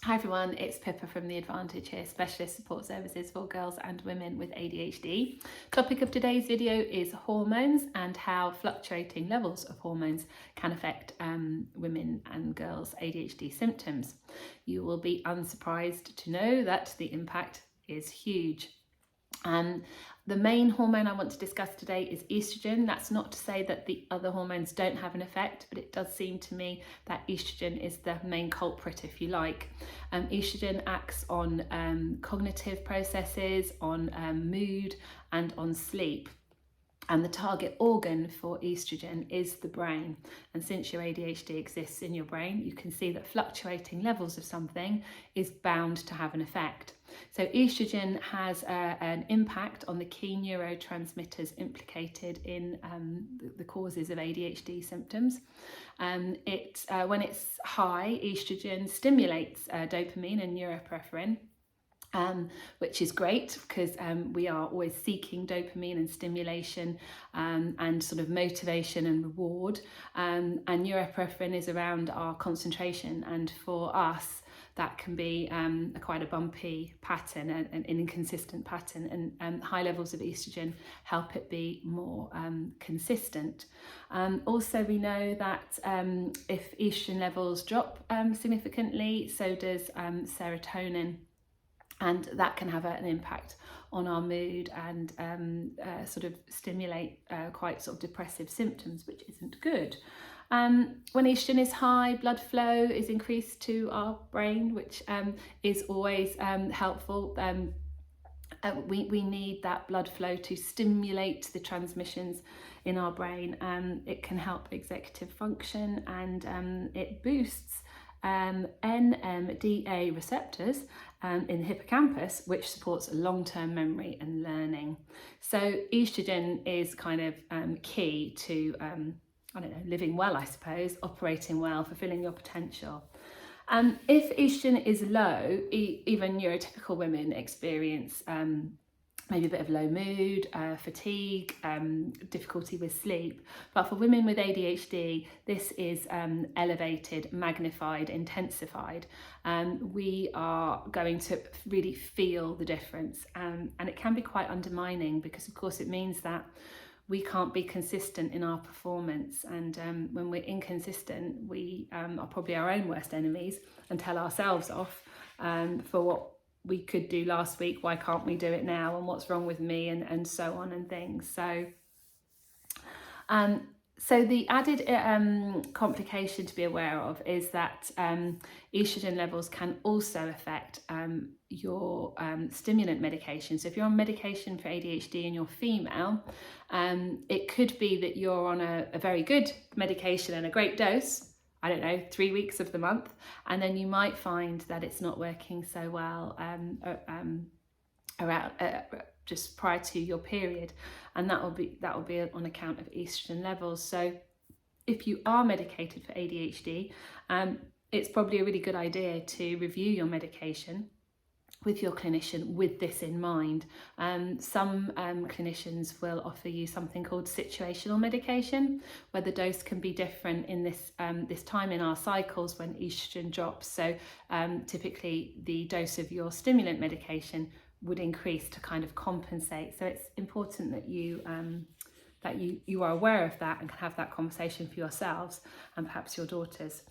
Hi everyone, it's Pippa from The Advantage here, Specialist Support Services for girls and women with ADHD. Topic of today's video is hormones and how fluctuating levels of hormones can affect women and girls' ADHD symptoms. You will be unsurprised to know that the impact is huge. The main hormone I want to discuss today is estrogen. That's not to say that the other hormones don't have an effect, but it does seem to me that estrogen is the main culprit, if you like. Estrogen acts on cognitive processes, on mood, and on sleep. And the target organ for estrogen is the brain. And since your ADHD exists in your brain, you can see that fluctuating levels of something is bound to have an effect. So estrogen has an impact on the key neurotransmitters implicated in the causes of ADHD symptoms. When it's high, estrogen stimulates dopamine and norepinephrine. Which is great because we are always seeking dopamine and stimulation and sort of motivation and reward. And norepinephrine is around our concentration, and for us that can be quite a bumpy pattern, an inconsistent pattern, and high levels of estrogen help it be more consistent. Also, we know that if estrogen levels drop significantly, so does serotonin. And that can have an impact on our mood and sort of stimulate quite sort of depressive symptoms, which isn't good. When estrogen is high, blood flow is increased to our brain, which is always helpful. We need that blood flow to stimulate the transmissions in our brain. It can help executive function, and it boosts NMDA receptors in the hippocampus, which supports long-term memory and learning. So estrogen is kind of key to, living well, I suppose, operating well, fulfilling your potential. If estrogen is low, even neurotypical women experience maybe a bit of low mood, fatigue, difficulty with sleep. But for women with ADHD, this is elevated, magnified, intensified. We are going to really feel the difference. And it can be quite undermining because, of course, it means that we can't be consistent in our performance. And when we're inconsistent, we are probably our own worst enemies and tell ourselves off for what we could do last week, why can't we do it now, and what's wrong with me, and so on and things. So the added complication to be aware of is that estrogen levels can also affect your stimulant medication. So if you're on medication for ADHD and you're female, it could be that you're on a very good medication and a great dose, 3 weeks of the month, and then you might find that it's not working so well around just prior to your period, and that will be on account of estrogen levels. So if you are medicated for ADHD, it's probably a really good idea to review your medication with your clinician with this in mind. Some clinicians will offer you something called situational medication, where the dose can be different in this time in our cycles when estrogen drops. So typically the dose of your stimulant medication would increase to kind of compensate. So it's important that you are aware of that and can have that conversation for yourselves and perhaps your daughters.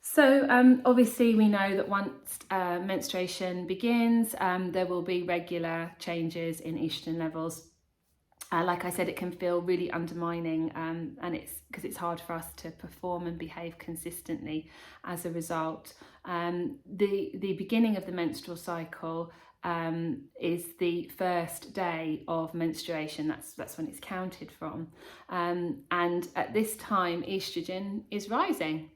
So obviously we know that once menstruation begins, there will be regular changes in estrogen levels. Like I said, it can feel really undermining, and it's because it's hard for us to perform and behave consistently as a result. The beginning of the menstrual cycle is the first day of menstruation. That's when it's counted from, and at this time estrogen is rising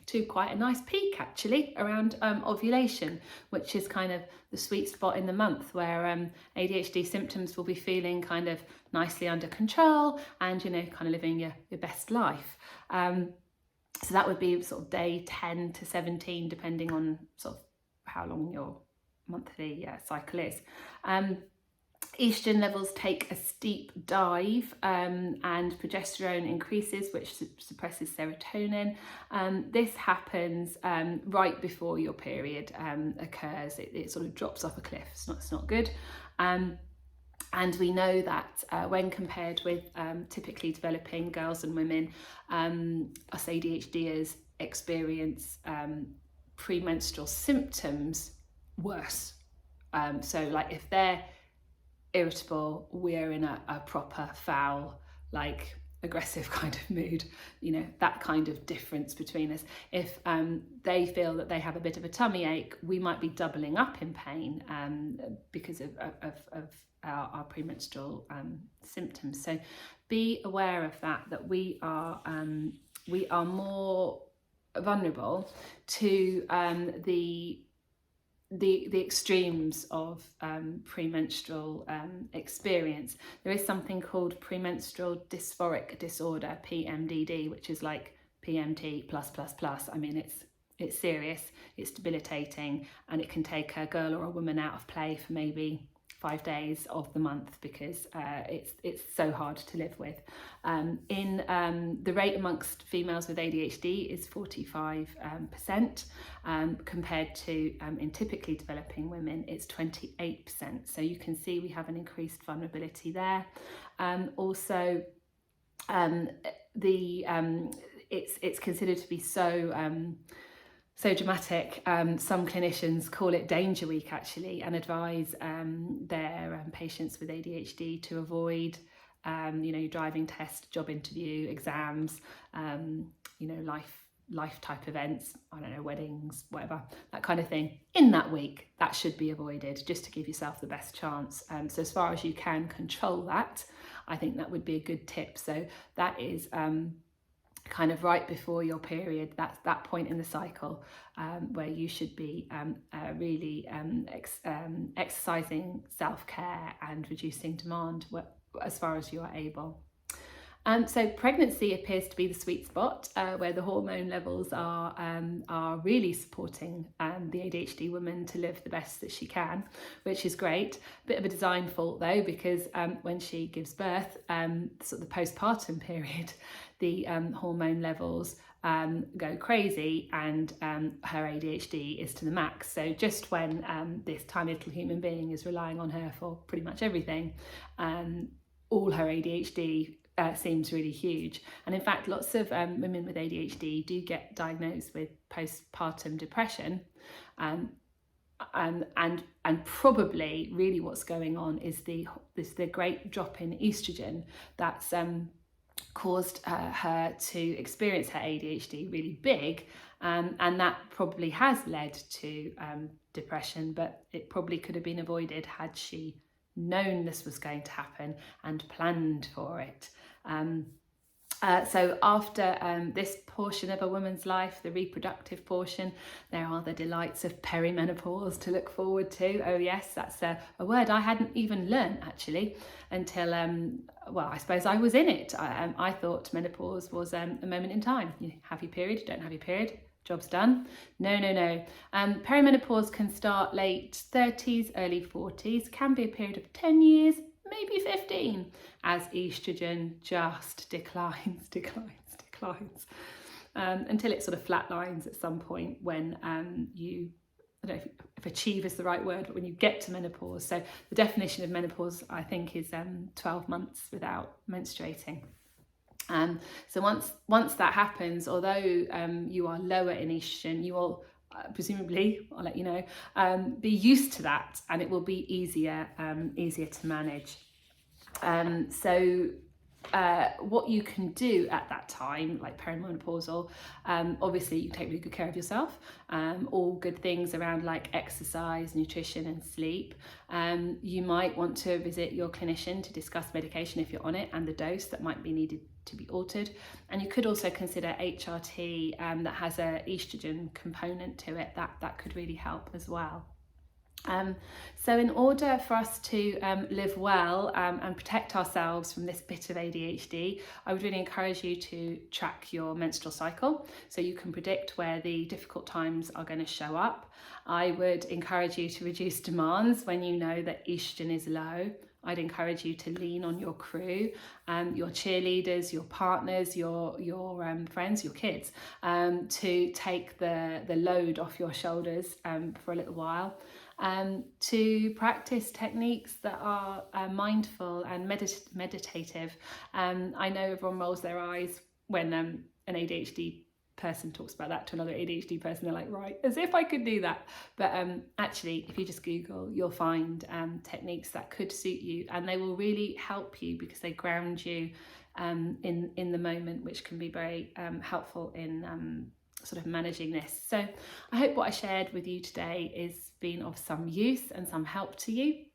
to quite a nice peak actually around ovulation, which is kind of the sweet spot in the month where ADHD symptoms will be feeling kind of nicely under control and kind of living your best life. So that would be sort of day 10 to 17 depending on sort of how long your monthly cycle is. Estrogen levels take a steep dive, and progesterone increases, which suppresses serotonin. This happens right before your period occurs. It sort of drops off a cliff. It's not good. And we know that when compared with typically developing girls and women, us ADHDers experience premenstrual symptoms worse. So like if they're irritable, we're in a proper foul, like aggressive kind of mood, you know, that kind of difference between us. If they feel that they have a bit of a tummy ache, we might be doubling up in pain because of our premenstrual symptoms. So be aware of that we are more vulnerable to the extremes of premenstrual experience. There is something called premenstrual dysphoric disorder, PMDD, which is like PMT plus plus plus. I mean, it's serious, it's debilitating, and it can take a girl or a woman out of play for maybe 5 days of the month because it's so hard to live with. The rate amongst females with ADHD is 45%, compared to in typically developing women it's 28%. So you can see we have an increased vulnerability there. Also, it's considered to be so dramatic. Some clinicians call it Danger Week actually, and advise their patients with ADHD to avoid your driving test, job interview, exams, life type events, I don't know, weddings, whatever, that kind of thing. In that week, that should be avoided just to give yourself the best chance. So as far as you can control that, I think that would be a good tip. So that is kind of right before your period. That's that point in the cycle where you should be really exercising self-care and reducing demand as far as you are able. So pregnancy appears to be the sweet spot where the hormone levels are really supporting the ADHD woman to live the best that she can, which is great. Bit of a design fault though, because when she gives birth, sort of the postpartum period, the hormone levels go crazy, and her ADHD is to the max. So just when this tiny little human being is relying on her for pretty much everything, all her ADHD seems really huge. And in fact, lots of women with ADHD do get diagnosed with postpartum depression, and probably really what's going on is the great drop in estrogen that's caused her to experience her ADHD really big, and that probably has led to depression, but it probably could have been avoided had she known this was going to happen and planned for it. So after this portion of a woman's life, the reproductive portion, there are the delights of perimenopause to look forward to. Oh yes, that's a word I hadn't even learnt actually until, I suppose I was in it. I thought menopause was a moment in time. You have your period, don't have your period, job's done. No. Perimenopause can start late 30s, early 40s, can be a period of 10 years, maybe 15, as estrogen just declines until it sort of flatlines at some point when you, I don't know if achieve is the right word, but when you get to menopause. So the definition of menopause, I think, is 12 months without menstruating. So once that happens, although you are lower in estrogen, you will presumably, I'll let you know, be used to that, and it will be easier to manage. What you can do at that time, like perimenopausal, obviously you can take really good care of yourself, all good things around like exercise, nutrition and sleep. You might want to visit your clinician to discuss medication if you're on it and the dose that might be needed to be altered. And you could also consider HRT that has a estrogen component to it, that could really help as well. So in order for us to live well and protect ourselves from this bit of ADHD, I would really encourage you to track your menstrual cycle so you can predict where the difficult times are going to show up. I would encourage you to reduce demands when you know that estrogen is low. I'd encourage you to lean on your crew, your cheerleaders, your partners, your friends, your kids, to take the load off your shoulders for a little while. To practice techniques that are mindful and meditative. I know everyone rolls their eyes when an ADHD person talks about that to another ADHD person. They're like, right, as if I could do that. But actually, if you just Google, you'll find techniques that could suit you, and they will really help you because they ground you in the moment, which can be very helpful in sort of managing this. So I hope what I shared with you today is been of some use and some help to you.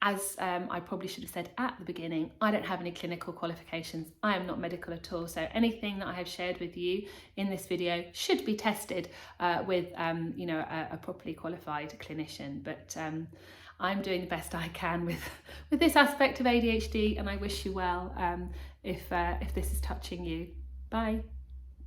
As I probably should have said at the beginning, I don't have any clinical qualifications. I am not medical at all. So anything that I have shared with you in this video should be tested with a properly qualified clinician. But I'm doing the best I can with this aspect of ADHD, and I wish you well if this is touching you. Bye.